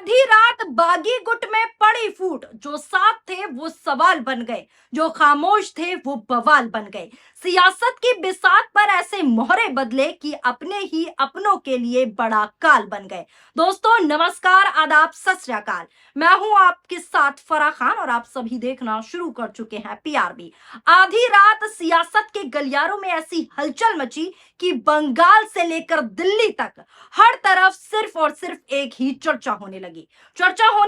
आधी रात बागी गुट में पड़ी फूट। जो साथ थे वो सवाल बन गए, जो खामोश थे वो बवाल बन गए। सियासत की बिसात पर ऐसे मोहरे बदले कि अपने ही अपनों के लिए बड़ा काल बन गए। दोस्तों नमस्कार, आदाब, सत श्री अकाल। मैं हूं आपके साथ फराह खान और आप सभी देखना शुरू कर चुके हैं पीआरबी। आधी रात सियासत के गलियारों में ऐसी हलचल मची कि बंगाल से लेकर दिल्ली तक हर तरफ सिर्फ और सिर्फ एक ही चर्चा होने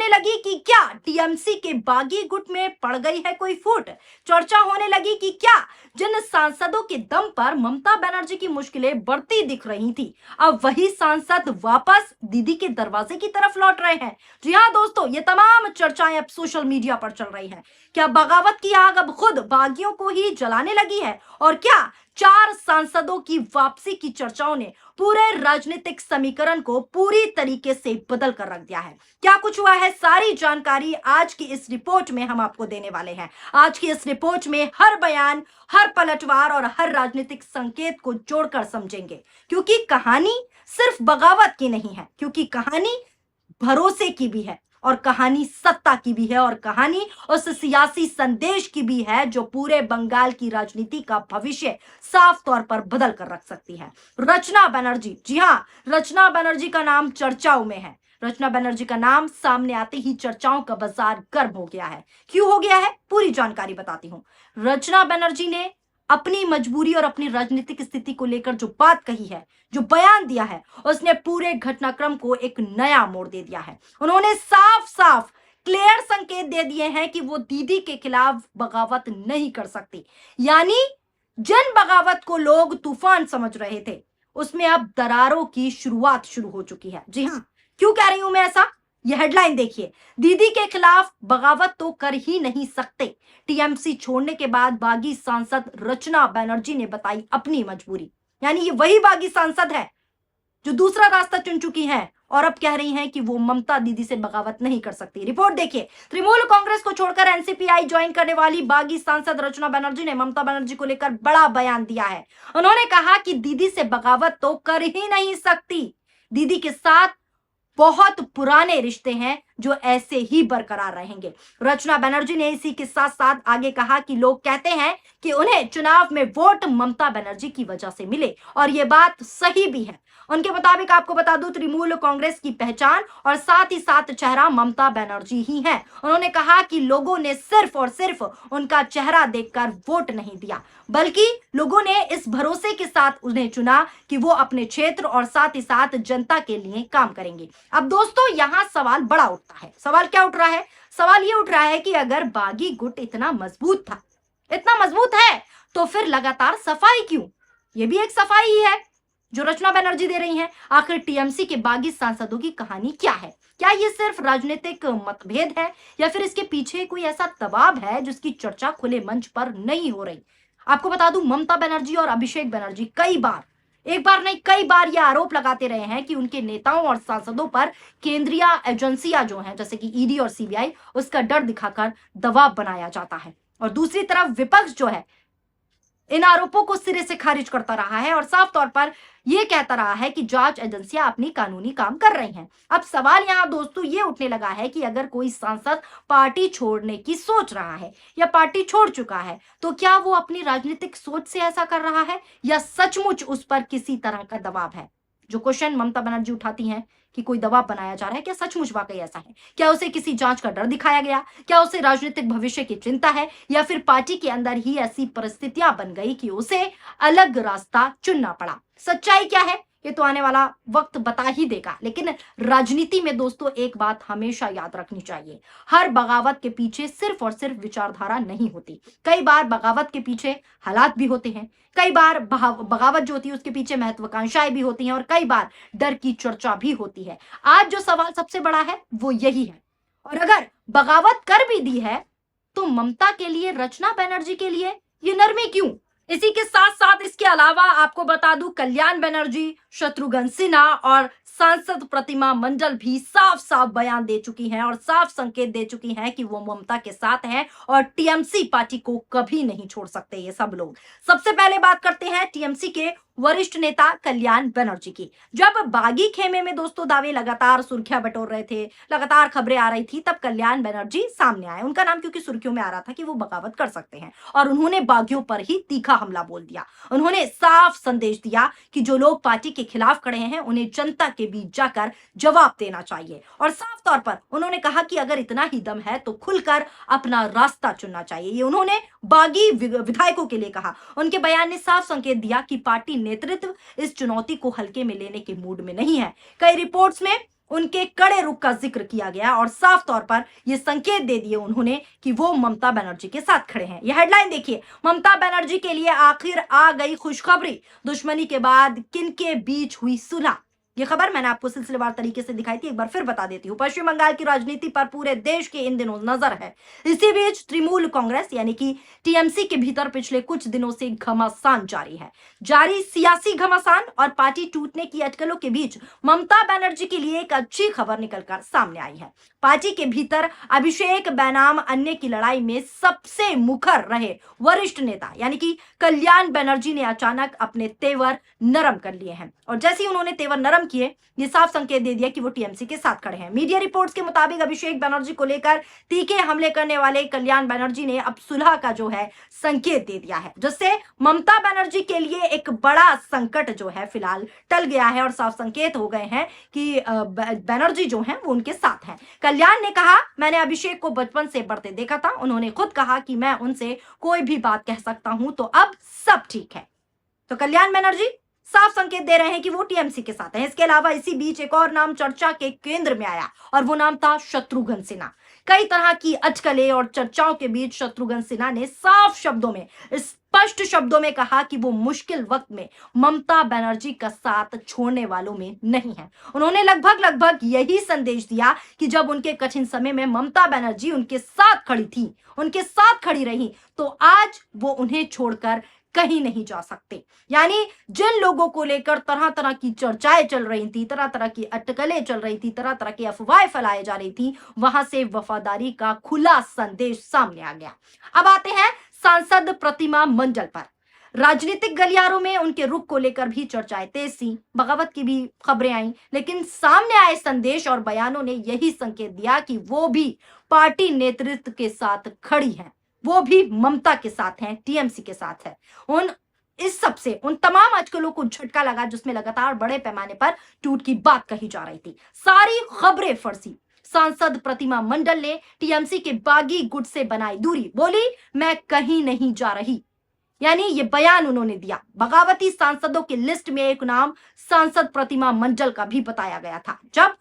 लगी कि क्या टीएमसी के बागी गुट में पड़ गई है कोई फूट। चर्चा होने लगी कि क्या जिन सांसदों के दम पर ममता बनर्जी की मुश्किलें बढ़ती दिख रही थी, अब वही सांसद वापस दीदी के दरवाजे की तरफ लौट रहे हैं। जी हाँ दोस्तों, ये तमाम चर्चाएं अब सोशल मीडिया पर चल रही हैं। क्या बगावत की आग अब खुद बागियों को ही जलाने लगी है? और क्या 4 सांसदों की वापसी की चर्चाओं ने पूरे राजनीतिक समीकरण को पूरी तरीके से बदल कर रख दिया है? क्या कुछ हुआ है, सारी जानकारी आज की इस रिपोर्ट में हम आपको देने वाले हैं। आज की इस रिपोर्ट में हर बयान, हर पलटवार और हर राजनीतिक संकेत को जोड़कर समझेंगे, क्योंकि कहानी सिर्फ बगावत की नहीं है, क्योंकि कहानी भरोसे की भी है, और कहानी सत्ता की भी है, और कहानी उस सियासी संदेश की भी है जो पूरे बंगाल की राजनीति का भविष्य साफ तौर पर बदल कर रख सकती है। रचना बनर्जी, जी हाँ, रचना बनर्जी का नाम चर्चाओं में है। रचना बनर्जी का नाम सामने आते ही चर्चाओं का बाजार गर्म हो गया है। क्यों हो गया है, पूरी जानकारी बताती हूँ। रचना बनर्जी ने अपनी मजबूरी और अपनी राजनीतिक स्थिति को लेकर जो बात कही है, जो बयान दिया है, उसने पूरे घटनाक्रम को एक नया मोड़ दे दिया है। उन्होंने साफ साफ क्लियर संकेत दे दिए हैं कि वो दीदी के खिलाफ बगावत नहीं कर सकती। यानी जिन बगावत को लोग तूफान समझ रहे थे, उसमें अब दरारों की शुरुआत शुरू हो चुकी है। जी हाँ, क्यों कह रही हूं मैं ऐसा? यह हेडलाइन देखिए, दीदी के खिलाफ बगावत तो कर ही नहीं सकते। टीएमसी छोड़ने के बाद बागी सांसद रचना बनर्जी ने बताई अपनी मजबूरी। यानी ये वही बागी सांसद है जो दूसरा रास्ता चुन चुकी हैं और अब कह रही हैं कि वो ममता दीदी से बगावत नहीं कर सकती। रिपोर्ट देखिए, तृणमूल कांग्रेस को छोड़कर एनसीपी ज्वाइन करने वाली बागी सांसद रचना बनर्जी ने ममता बनर्जी को लेकर बड़ा बयान दिया है। उन्होंने कहा कि दीदी से बगावत तो कर ही नहीं सकती। दीदी के साथ बहुत पुराने रिश्ते हैं जो ऐसे ही बरकरार रहेंगे। रचना बनर्जी ने इसी के साथ साथ आगे कहा कि लोग कहते हैं कि उन्हें चुनाव में वोट ममता बनर्जी की वजह से मिले, और ये बात सही भी है। उनके मुताबिक आपको बता दूं, तृणमूल कांग्रेस की पहचान और साथ ही साथ चेहरा ममता बनर्जी ही है। उन्होंने कहा कि लोगों ने सिर्फ और सिर्फ उनका चेहरा देखकर वोट नहीं दिया, बल्कि लोगों ने इस भरोसे के साथ उन्हें चुना कि वो अपने क्षेत्र और साथ ही साथ जनता के लिए काम करेंगे। अब दोस्तों, यहां सवाल बड़ा उठता है। सवाल क्या उठ रहा है? सवाल ये उठ रहा है कि अगर बागी गुट इतना मजबूत था, इतना मजबूत है, तो फिर लगातार सफाई क्यों? ये भी एक सफाई ही है जो रचना बनर्जी दे रही हैं। आखिर टीएमसी के बागी सांसदों की कहानी क्या है? क्या ये सिर्फ राजनीतिक मतभेद है, या फिर इसके पीछे कोई ऐसा दबाव है जिसकी चर्चा खुले मंच पर नहीं हो रही? आपको बता दूं, ममता बनर्जी और अभिषेक बनर्जी कई बार, एक बार नहीं कई बार ये आरोप लगाते रहे हैं कि उनके नेताओं और सांसदों पर केंद्रीय एजेंसियां जो हैं, जैसे कि ईडी और सीबीआई, उसका डर दिखाकर दबाव बनाया जाता है। और दूसरी तरफ विपक्ष जो है, इन आरोपों को सिरे से खारिज करता रहा है और साफ तौर पर यह कहता रहा है कि जांच एजेंसियां अपनी कानूनी काम कर रही हैं। अब सवाल यहां दोस्तों ये उठने लगा है कि अगर कोई सांसद पार्टी छोड़ने की सोच रहा है या पार्टी छोड़ चुका है, तो क्या वो अपनी राजनीतिक सोच से ऐसा कर रहा है, या सचमुच उस पर किसी तरह का दबाव है? जो क्वेश्चन ममता बनर्जी उठाती हैं कि कोई दबाव बनाया जा रहा है, क्या सचमुच वाकई ऐसा है? क्या उसे किसी जांच का डर दिखाया गया? क्या उसे राजनीतिक भविष्य की चिंता है, या फिर पार्टी के अंदर ही ऐसी परिस्थितियां बन गई कि उसे अलग रास्ता चुनना पड़ा? सच्चाई क्या है, ये तो आने वाला वक्त बता ही देगा। लेकिन राजनीति में दोस्तों एक बात हमेशा याद रखनी चाहिए, हर बगावत के पीछे सिर्फ और सिर्फ विचारधारा नहीं होती। कई बार बगावत के पीछे हालात भी होते हैं, कई बार बगावत जो होती है उसके पीछे महत्वाकांक्षाएं भी होती हैं, और कई बार डर की चर्चा भी होती है। आज जो सवाल सबसे बड़ा है वो यही है, और अगर बगावत कर भी दी है तो ममता के लिए, रचना बनर्जी के लिए ये नरमी क्यों? इसी के साथ साथ इसके अलावा आपको बता दूं, कल्याण बनर्जी, शत्रुघ्न सिन्हा और सांसद प्रतिमा मंडल भी साफ साफ बयान दे चुकी हैं और साफ संकेत दे चुकी हैं कि वो ममता के साथ हैं और टीएमसी पार्टी को कभी नहीं छोड़ सकते ये सब लोग। सबसे पहले बात करते हैं टीएमसी के वरिष्ठ नेता कल्याण बनर्जी की। जब बागी खेमे में दोस्तों दावे लगातार सुर्खियां बटोर रहे थे, लगातार खबरें आ रही थी, तब कल्याण बनर्जी सामने आए। उनका नाम क्योंकि सुर्खियों में आ रहा था कि वो बगावत कर सकते हैं और उन्होंने बागियों पर ही तीखा हमला बोल दिया। उन्होंने साफ संदेश दिया कि जो लोग पार्टी के खिलाफ खड़े हैं उन्हें जनता के बीच जाकर जवाब देना चाहिए और साफ तौर पर उन्होंने कहा कि अगर इतना ही दम है तो खुलकर अपना रास्ता चुनना चाहिए। ये उन्होंने बागी विधायकों के लिए कहा। उनके बयान ने साफ संकेत दिया कि पार्टी नेतृत्व इस चुनौती को हल्के में लेने के मूड में नहीं है। कई रिपोर्ट्स में उनके कड़े रुख का जिक्र किया गया और साफ तौर पर यह संकेत दे दिए उन्होंने कि वो ममता बनर्जी के साथ खड़े हैं। यह हेडलाइन देखिए, ममता बनर्जी के लिए आखिर आ गई खुशखबरी, दुश्मनी के बाद किनके बीच हुई सुलह। ये खबर मैंने आपको सिलसिलेवार तरीके से दिखाई थी, एक बार फिर बता देती हूँ। पश्चिम बंगाल की राजनीति पर पूरे देश की इन दिनों नजर है। इसी बीच तृणमूल कांग्रेस यानी कि टीएमसी के भीतर पिछले कुछ दिनों से घमासान जारी है। जारी सियासी घमासान और पार्टी टूटने की अटकलों के बीच ममता बनर्जी के लिए एक अच्छी खबर निकलकर सामने आई है। पार्टी के भीतर अभिषेक बनाम अन्य की लड़ाई में सबसे मुखर रहे वरिष्ठ नेता यानी कि कल्याण बनर्जी ने अचानक अपने तेवर नरम कर लिए हैं और जैसे ही उन्होंने तेवर नरम किए, ये साफ संकेत दे दिया कि वो टीएमसी के साथ खड़े हैं। मीडिया रिपोर्ट्स के मुताबिक अभिषेक बनर्जी को लेकर तीखे हमले करने वाले कल्याण बनर्जी ने अब सुलह का जो है संकेत दे दिया है, जिससे ममता बनर्जी के लिए एक बड़ा संकट जो है फिलहाल टल गया है और साफ संकेत हो गए हैं कि बनर्जी जो है वो उनके साथ हैं। कल्याण ने कहा, मैंने अभिषेक को बचपन से बढ़ते देखा था, उन्होंने खुद कहा कि मैं उनसे कोई भी बात कह सकता हूं, तो अब सब ठीक है। तो कल्याण बनर्जी साफ संकेत दे रहे हैं कि वो टीएमसी के साथ हैं। इसके अलावा इसी बीच एक और नाम चर्चा के केंद्र में आया और वो नाम था शत्रुघ्न सिन्हा। कई तरह की अटकलें और चर्चाओं के बीच शत्रुघ्न सिन्हा ने साफ शब्दों में, स्पष्ट शब्दों में कहा कि वो मुश्किल वक्त में ममता बनर्जी का साथ छोड़ने वालों में नहीं है। उन्होंने लगभग यही संदेश दिया कि जब उनके कठिन समय में ममता बनर्जी उनके साथ खड़ी थी, उनके साथ खड़ी रही, तो आज वो उन्हें छोड़कर कहीं नहीं जा सकते। यानी जिन लोगों को लेकर तरह तरह की चर्चाएं चल रही थी, तरह तरह की अटकलें चल रही थी, तरह तरह की अफवाहें फैलाई जा रही थी, वहां से वफादारी का खुला संदेश सामने आ गया। अब आते हैं सांसद प्रतिमा मंडल पर। राजनीतिक गलियारों में उनके रुख को लेकर भी चर्चाएं तेज थी, बगावत की भी खबरें आई, लेकिन सामने आए संदेश और बयानों ने यही संकेत दिया कि वो भी पार्टी नेतृत्व के साथ खड़ी है, वो भी ममता के साथ हैं, टीएमसी के साथ है। इस सब से उन तमाम अटकलों को झटका लगा जिसमें लगातार बड़े पैमाने पर टूट की बात कही जा रही थी। सारी खबरें फर्जी। सांसद प्रतिमा मंडल ने टीएमसी के बागी गुट से बनाई दूरी, बोली मैं कहीं नहीं जा रही, यानी ये बयान उन्होंने दिया। बगावती सांसदों की लिस्ट में एक नाम सांसद प्रतिमा मंडल का भी बताया गया था। जब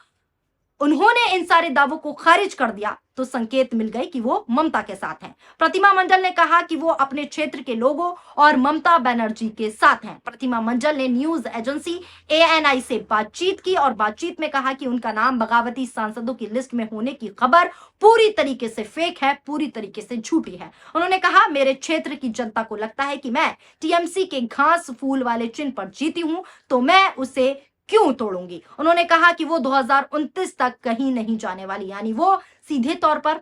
उन्होंने इन सारे दावों को खारिज कर दिया तो संकेत मिल गए कि वो ममता के साथ हैं। प्रतिमा मंडल ने कहा कि वो अपने क्षेत्र के लोगों और ममता बनर्जी के साथ हैं। प्रतिमा मंडल ने न्यूज एजेंसी एएनआई से बातचीत की और बातचीत में कहा कि उनका नाम बगावती सांसदों की लिस्ट में होने की खबर पूरी तरीके से फेक है, पूरी तरीके से झूठी है। उन्होंने कहा, मेरे क्षेत्र की जनता को लगता है कि मैं टीएमसी के घास फूल वाले चिन्ह पर जीती हूं, तो मैं उसे क्यों तोड़ूंगी। उन्होंने कहा कि वो 2029 तक कहीं नहीं जाने वाली, यानी वो सीधे तौर पर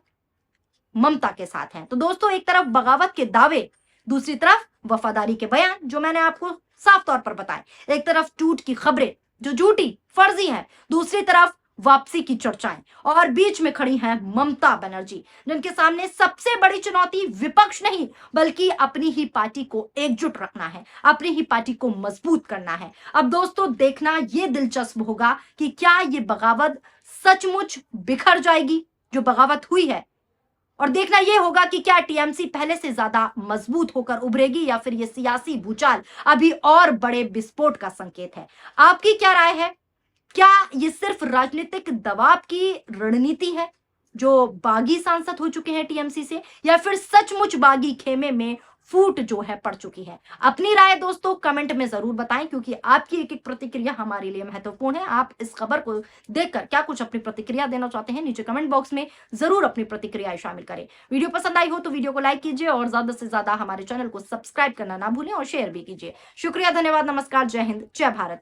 ममता के साथ हैं। तो दोस्तों, एक तरफ बगावत के दावे, दूसरी तरफ वफादारी के बयान जो मैंने आपको साफ तौर पर बताए। एक तरफ टूट की खबरें जो झूठी फर्जी हैं, दूसरी तरफ वापसी की चर्चाएं और बीच में खड़ी हैं ममता बनर्जी, जिनके सामने सबसे बड़ी चुनौती विपक्ष नहीं बल्कि अपनी ही पार्टी को एकजुट रखना है, अपनी ही पार्टी को मजबूत करना है। अब दोस्तों, देखना यह दिलचस्प होगा कि क्या ये बगावत सचमुच बिखर जाएगी जो बगावत हुई है, और देखना यह होगा कि क्या टीएमसी पहले से ज्यादा मजबूत होकर उभरेगी या फिर यह सियासी भूचाल अभी और बड़े विस्फोट का संकेत है। आपकी क्या राय है? क्या ये सिर्फ राजनीतिक दबाव की रणनीति है जो बागी सांसद हो चुके हैं टीएमसी से, या फिर सचमुच बागी खेमे में फूट जो है पड़ चुकी है? अपनी राय दोस्तों कमेंट में जरूर बताएं, क्योंकि आपकी एक एक प्रतिक्रिया हमारे लिए महत्वपूर्ण है। आप इस खबर को देखकर क्या कुछ अपनी प्रतिक्रिया देना चाहते हैं, नीचे कमेंट बॉक्स में जरूर अपनी प्रतिक्रियाएं शामिल करें। वीडियो पसंद आई हो तो वीडियो को लाइक कीजिए और ज्यादा से ज्यादा हमारे चैनल को सब्सक्राइब करना ना भूलें और शेयर भी कीजिए। शुक्रिया, धन्यवाद, नमस्कार, जय हिंद, जय भारत।